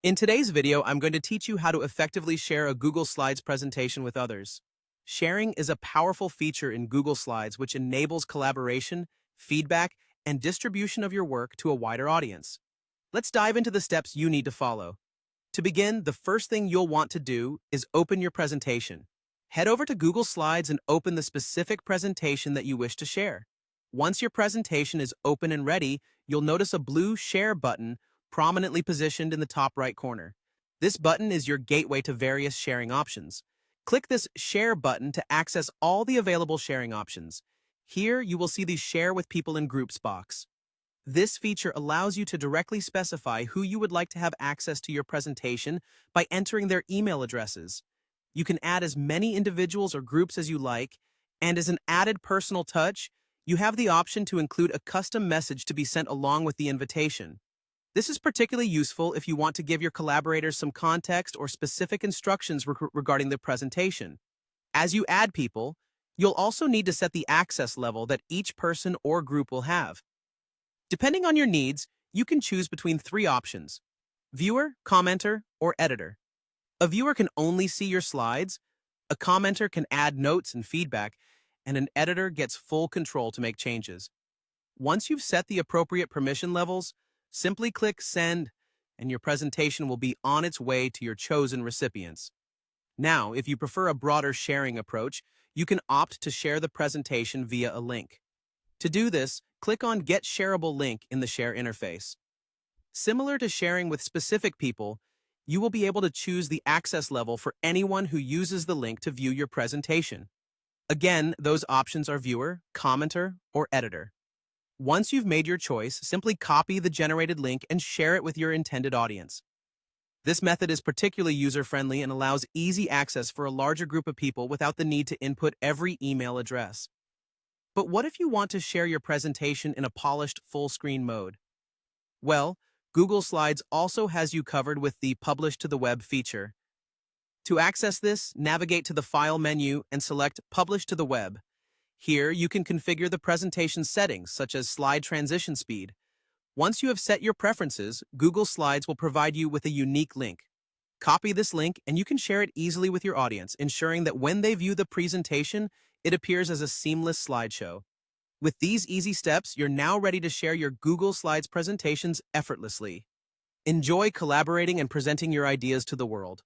In today's video, I'm going to teach you how to effectively share a Google Slides presentation with others. Sharing is a powerful feature in Google Slides which enables collaboration, feedback, and distribution of your work to a wider audience. Let's dive into the steps you need to follow. To begin, the first thing you'll want to do is open your presentation. Head over to Google Slides and open the specific presentation that you wish to share. Once your presentation is open and ready, you'll notice a blue Share button prominently positioned in the top right corner. This button is your gateway to various sharing options. Click this Share button to access all the available sharing options. Here, you will see the Share with People in Groups box. This feature allows you to directly specify who you would like to have access to your presentation by entering their email addresses. You can add as many individuals or groups as you like, and as an added personal touch, you have the option to include a custom message to be sent along with the invitation. This is particularly useful if you want to give your collaborators some context or specific instructions regarding the presentation. As you add people, you'll also need to set the access level that each person or group will have. Depending on your needs, you can choose between three options: viewer, commenter, or editor. A viewer can only see your slides, a commenter can add notes and feedback, and an editor gets full control to make changes. Once you've set the appropriate permission levels, simply click Send, and your presentation will be on its way to your chosen recipients. Now, if you prefer a broader sharing approach, you can opt to share the presentation via a link. To do this, click on Get Shareable Link in the Share interface. Similar to sharing with specific people, you will be able to choose the access level for anyone who uses the link to view your presentation. Again, those options are viewer, commenter, or editor. Once you've made your choice, simply copy the generated link and share it with your intended audience. This method is particularly user-friendly and allows easy access for a larger group of people without the need to input every email address. But what if you want to share your presentation in a polished full-screen mode? Well, Google Slides also has you covered with the Publish to the Web feature. To access this, navigate to the File menu and select Publish to the Web. Here, you can configure the presentation settings, such as slide transition speed. Once you have set your preferences, Google Slides will provide you with a unique link. Copy this link and you can share it easily with your audience, ensuring that when they view the presentation, it appears as a seamless slideshow. With these easy steps, you're now ready to share your Google Slides presentations effortlessly. Enjoy collaborating and presenting your ideas to the world.